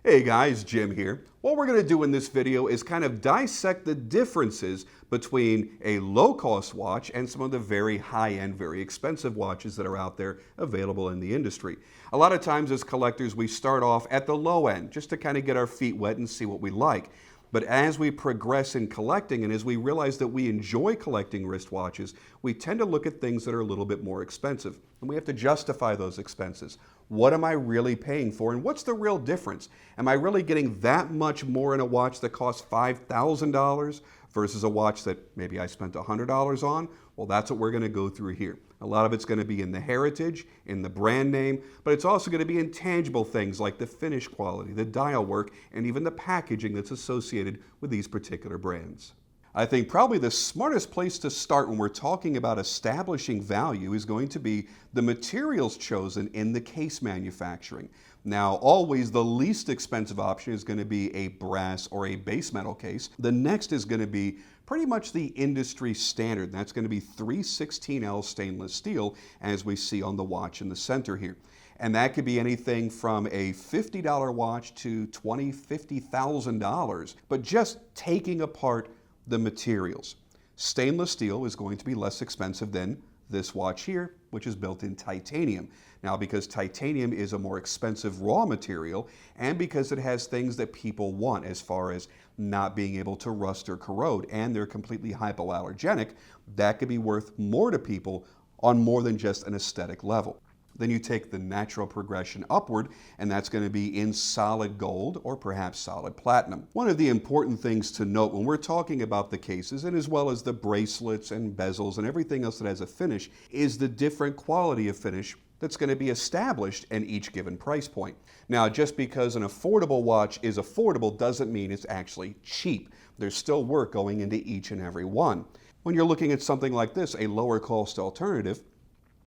Hey guys, Jim here. What we're going to do in this video is kind of dissect the differences between a low-cost watch and some of the very high-end, very expensive watches that are out there available in the industry. A lot of times as collectors, we start off at the low end just to kind of get our feet wet and see what we like. But as we progress in collecting and as we realize that we enjoy collecting wristwatches, we tend to look at things that are a little bit more expensive. And we have to justify those expenses. What am I really paying for and what's the real difference? Am I really getting that much more in a watch that costs $5,000 versus a watch that maybe I spent $100 on? Well, that's what we're going to go through here. A lot of it's going to be in the heritage, in the brand name, but it's also going to be in tangible things like the finish quality, the dial work, and even the packaging that's associated with these particular brands. I think probably the smartest place to start when we're talking about establishing value is going to be the materials chosen in the case manufacturing. Now, always the least expensive option is going to be a brass or a base metal case. The next is going to be pretty much the industry standard. That's going to be 316L stainless steel, as we see on the watch in the center here. And that could be anything from a $50 watch to $20,000, $50,000, but just taking apart the materials. Stainless steel is going to be less expensive than this watch here, which is built in titanium. Now, because titanium is a more expensive raw material and because it has things that people want as far as not being able to rust or corrode, and they're completely hypoallergenic, that could be worth more to people on more than just an aesthetic level. Then you take the natural progression upward, and that's going to be in solid gold or perhaps solid platinum. One of the important things to note when we're talking about the cases, and as well as the bracelets and bezels and everything else that has a finish, is the different quality of finish that's going to be established in each given price point. Now, just because an affordable watch is affordable doesn't mean it's actually cheap. There's still work going into each and every one. When you're looking at something like this, a lower cost alternative,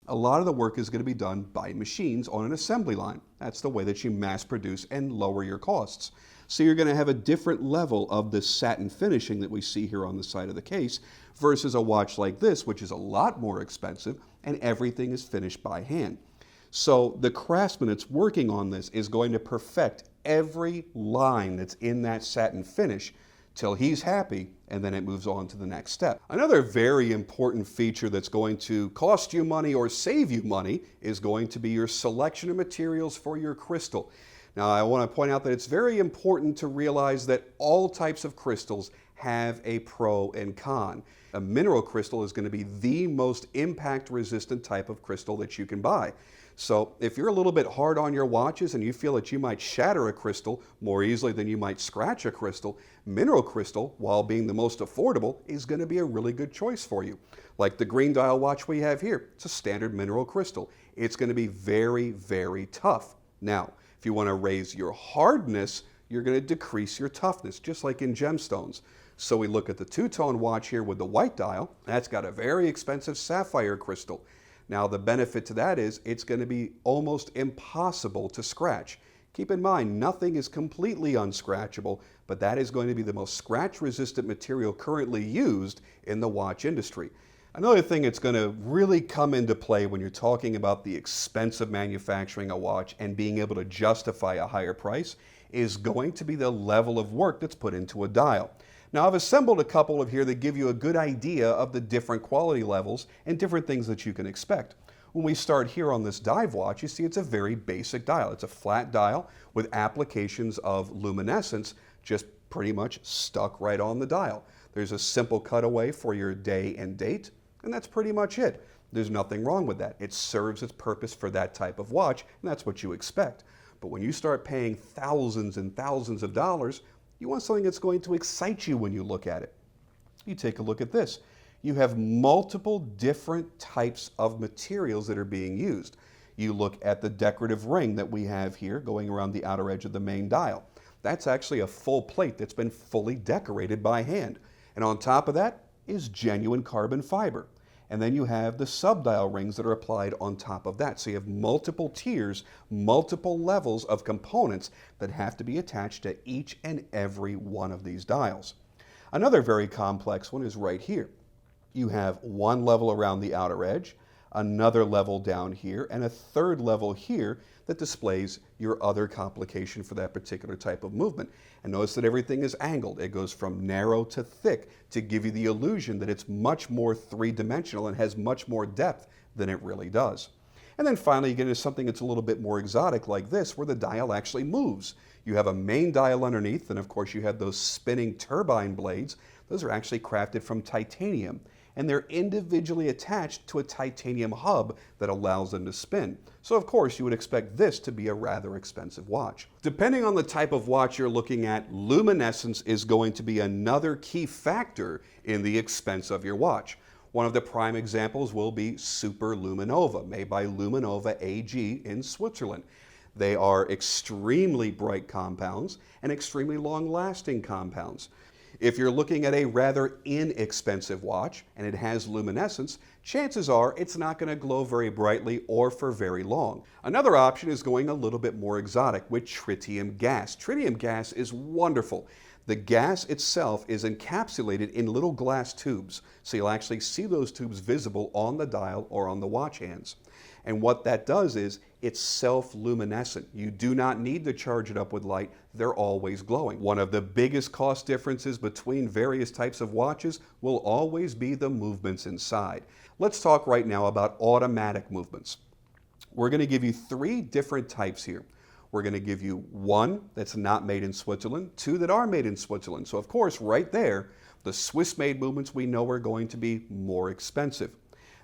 a lot of the work is going to be done by machines on an assembly line. That's the way that you mass produce and lower your costs. So you're going to have a different level of the satin finishing that we see here on the side of the case versus a watch like this, which is a lot more expensive and everything is finished by hand. So the craftsman that's working on this is going to perfect every line that's in that satin finish till he's happy, and then it moves on to the next step. Another very important feature that's going to cost you money or save you money is going to be your selection of materials for your crystal. Now, I want to point out that it's very important to realize that all types of crystals have a pro and con. A mineral crystal is going to be the most impact-resistant type of crystal that you can buy. So if you're a little bit hard on your watches and you feel that you might shatter a crystal more easily than you might scratch a crystal, mineral crystal, while being the most affordable, is going to be a really good choice for you. Like the green dial watch we have here, it's a standard mineral crystal. It's going to be very, very tough. Now, if you want to raise your hardness, you're going to decrease your toughness, just like in gemstones. So we look at the two-tone watch here with the white dial. That's got a very expensive sapphire crystal. Now, the benefit to that is it's going to be almost impossible to scratch. Keep in mind, nothing is completely unscratchable, but that is going to be the most scratch-resistant material currently used in the watch industry. Another thing that's going to really come into play when you're talking about the expense of manufacturing a watch and being able to justify a higher price is going to be the level of work that's put into a dial. Now, I've assembled a couple of here that give you a good idea of the different quality levels and different things that you can expect. When we start here on this dive watch, you see it's a very basic dial. It's a flat dial with applications of luminescence just pretty much stuck right on the dial. There's a simple cutaway for your day and date, and that's pretty much it. There's nothing wrong with that. It serves its purpose for that type of watch, and that's what you expect. But when you start paying thousands and thousands of dollars, you want something that's going to excite you when you look at it. You take a look at this. You have multiple different types of materials that are being used. You look at the decorative ring that we have here going around the outer edge of the main dial. That's actually a full plate that's been fully decorated by hand. And on top of that is genuine carbon fiber. And then you have the subdial rings that are applied on top of that. So you have multiple tiers, multiple levels of components that have to be attached to each and every one of these dials. Another very complex one is right here. You have one level around the outer edge, another level down here, and a third level here that displays your other complication for that particular type of movement. And notice that everything is angled. It goes from narrow to thick to give you the illusion that it's much more three-dimensional and has much more depth than it really does. And then finally you get into something that's a little bit more exotic like this, where the dial actually moves. You have a main dial underneath, and of course you have those spinning turbine blades. Those are actually crafted from titanium, and they're individually attached to a titanium hub that allows them to spin. So of course you would expect this to be a rather expensive watch. Depending on the type of watch you're looking at, luminescence is going to be another key factor in the expense of your watch. One of the prime examples will be Super Luminova, made by Luminova AG in Switzerland. They are extremely bright compounds and extremely long-lasting compounds. If you're looking at a rather inexpensive watch and it has luminescence, chances are it's not going to glow very brightly or for very long. Another option is going a little bit more exotic with tritium gas. Tritium gas is wonderful. The gas itself is encapsulated in little glass tubes, so you'll actually see those tubes visible on the dial or on the watch hands. And what that does is it's self-luminescent. You do not need to charge it up with light. They're always glowing. One of the biggest cost differences between various types of watches will always be the movements inside. Let's talk right now about automatic movements. We're going to give you 3 different types here. We're going to give you 1 that's not made in Switzerland, 2 that are made in Switzerland. So of course, right there, the Swiss-made movements we know are going to be more expensive.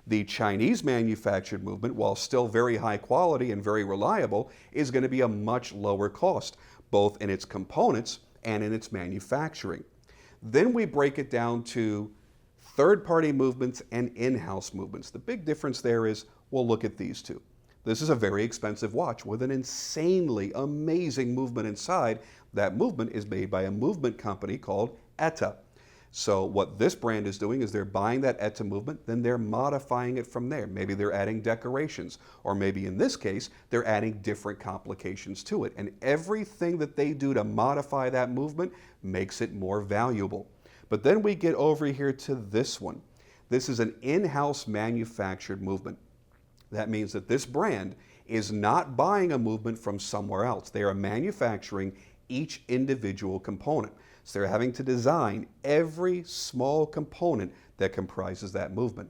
The Chinese manufactured movement, while still very high quality and very reliable, is going to be a much lower cost, both in its components and in its manufacturing. Then we break it down to third-party movements and in-house movements. The big difference there is, we'll look at these 2. This is a very expensive watch with an insanely amazing movement inside. That movement is made by a movement company called ETA. So what this brand is doing is they're buying that ETA movement, then they're modifying it from there. Maybe they're adding decorations, or maybe in this case, they're adding different complications to it. And everything that they do to modify that movement makes it more valuable. But then we get over here to this one. This is an in-house manufactured movement. That means that this brand is not buying a movement from somewhere else. They are manufacturing each individual component. So they're having to design every small component that comprises that movement.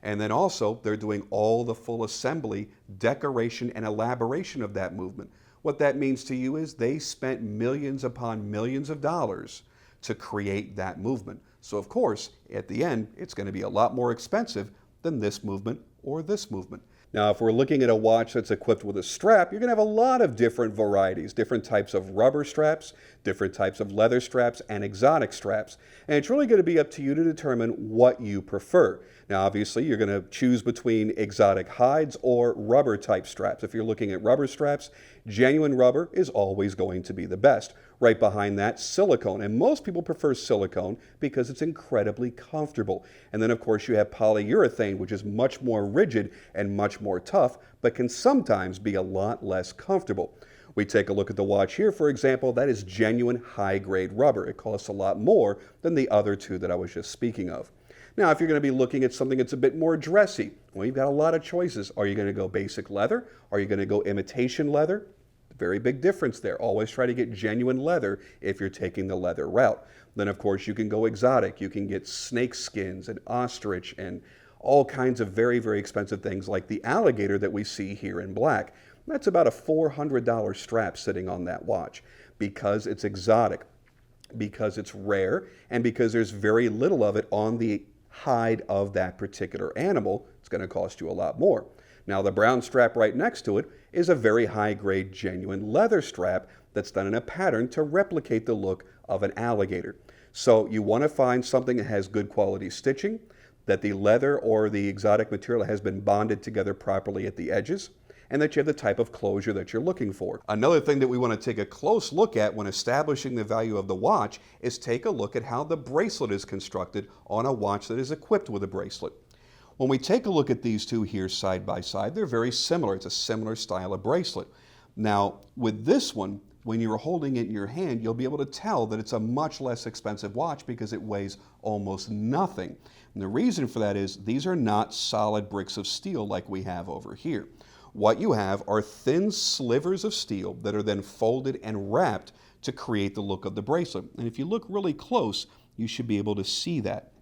And then also, they're doing all the full assembly, decoration, and elaboration of that movement. What that means to you is they spent millions upon millions of dollars to create that movement. So of course, at the end, it's going to be a lot more expensive than this movement or this movement. Now, if we're looking at a watch that's equipped with a strap, you're going to have a lot of different varieties, different types of rubber straps, different types of leather straps, and exotic straps. And it's really going to be up to you to determine what you prefer. Now, obviously, you're going to choose between exotic hides or rubber type straps. If you're looking at rubber straps, genuine rubber is always going to be the best. Right behind that, silicone. And most people prefer silicone because it's incredibly comfortable. And then, of course, you have polyurethane, which is much more rigid and much more tough, but can sometimes be a lot less comfortable. We take a look at the watch here, for example. That is genuine high-grade rubber. It costs a lot more than the other 2 that I was just speaking of. Now, if you're going to be looking at something that's a bit more dressy, well, you've got a lot of choices. Are you going to go basic leather? Are you going to go imitation leather? Very big difference there. Always try to get genuine leather if you're taking the leather route. Then, of course, you can go exotic. You can get snake skins and ostrich and all kinds of very, very expensive things like the alligator that we see here in black. That's about a $400 strap sitting on that watch because it's exotic, because it's rare, and because there's very little of it on the hide of that particular animal. It's going to cost you a lot more. Now, the brown strap right next to it is a very high-grade, genuine leather strap that's done in a pattern to replicate the look of an alligator. So you want to find something that has good quality stitching, that the leather or the exotic material has been bonded together properly at the edges, and that you have the type of closure that you're looking for. Another thing that we want to take a close look at when establishing the value of the watch is take a look at how the bracelet is constructed on a watch that is equipped with a bracelet. When we take a look at these 2 here side by side, they're very similar. It's a similar style of bracelet. Now, with this one, when you're holding it in your hand, you'll be able to tell that it's a much less expensive watch because it weighs almost nothing. And the reason for that is these are not solid bricks of steel like we have over here. What you have are thin slivers of steel that are then folded and wrapped to create the look of the bracelet. And if you look really close, you should be able to see that.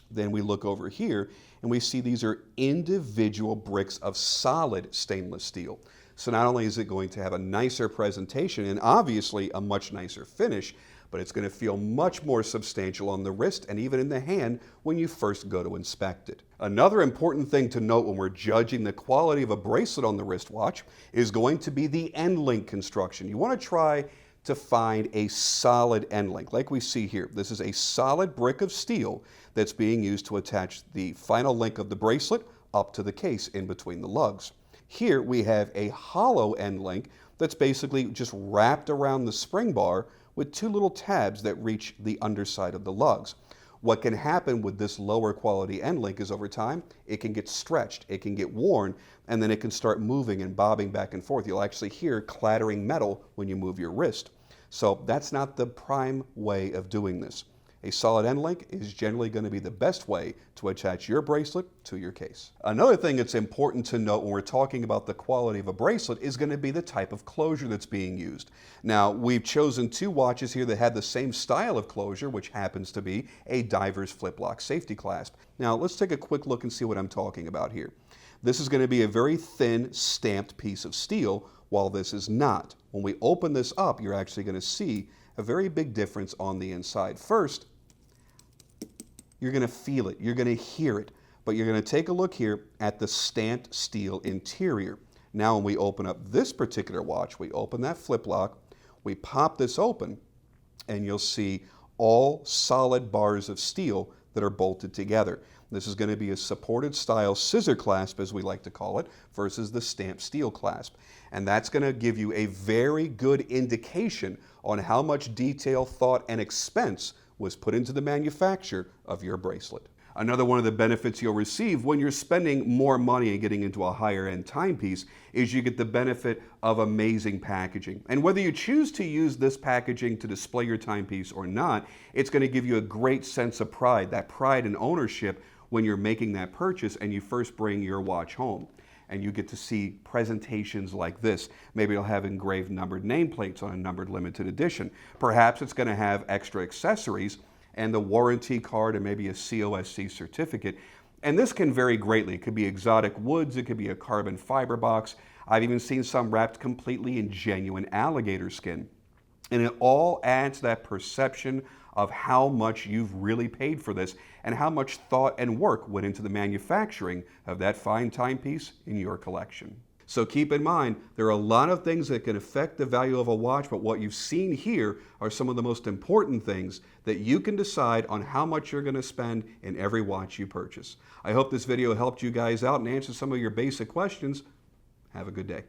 Then we look over here and we see these are individual bricks of solid stainless steel. So not only is it going to have a nicer presentation and obviously a much nicer finish, but it's going to feel much more substantial on the wrist and even in the hand when you first go to inspect it. Another important thing to note when we're judging the quality of a bracelet on the wristwatch is going to be the end link construction. You want to try to find a solid end link like we see here. This is a solid brick of steel that's being used to attach the final link of the bracelet up to the case in between the lugs. Here we have a hollow end link that's basically just wrapped around the spring bar with two little tabs that reach the underside of the lugs. What can happen with this lower quality end link is over time, it can get stretched, it can get worn, and then it can start moving and bobbing back and forth. You'll actually hear clattering metal when you move your wrist. So that's not the prime way of doing this. A solid end link is generally going to be the best way to attach your bracelet to your case. Another thing that's important to note when we're talking about the quality of a bracelet is going to be the type of closure that's being used. Now, we've chosen two watches here that have the same style of closure, which happens to be a diver's flip lock safety clasp. Now, let's take a quick look and see what I'm talking about here. This is going to be a very thin stamped piece of steel, while this is not. When we open this up, you're actually going to see a very big difference on the inside. First, you're going to feel it, you're going to hear it, but you're going to take a look here at the stamped steel interior. Now when we open up this particular watch, we open that flip lock, we pop this open, and you'll see all solid bars of steel that are bolted together. This is going to be a supported style scissor clasp, as we like to call it, versus the stamped steel clasp. And that's going to give you a very good indication on how much detail, thought, and expense was put into the manufacture of your bracelet. Another one of the benefits you'll receive when you're spending more money and getting into a higher end timepiece is you get the benefit of amazing packaging. And whether you choose to use this packaging to display your timepiece or not, it's going to give you a great sense of pride, that pride and ownership when you're making that purchase and you first bring your watch home. And you get to see presentations like this. Maybe it'll have engraved numbered nameplates on a numbered limited edition. Perhaps it's going to have extra accessories and the warranty card and maybe a COSC certificate. And this can vary greatly. It could be exotic woods, it could be a carbon fiber box. I've even seen some wrapped completely in genuine alligator skin. And it all adds that perception of how much you've really paid for this and how much thought and work went into the manufacturing of that fine timepiece in your collection. So keep in mind, there are a lot of things that can affect the value of a watch, but what you've seen here are some of the most important things that you can decide on how much you're going to spend in every watch you purchase. I hope this video helped you guys out and answered some of your basic questions. Have a good day.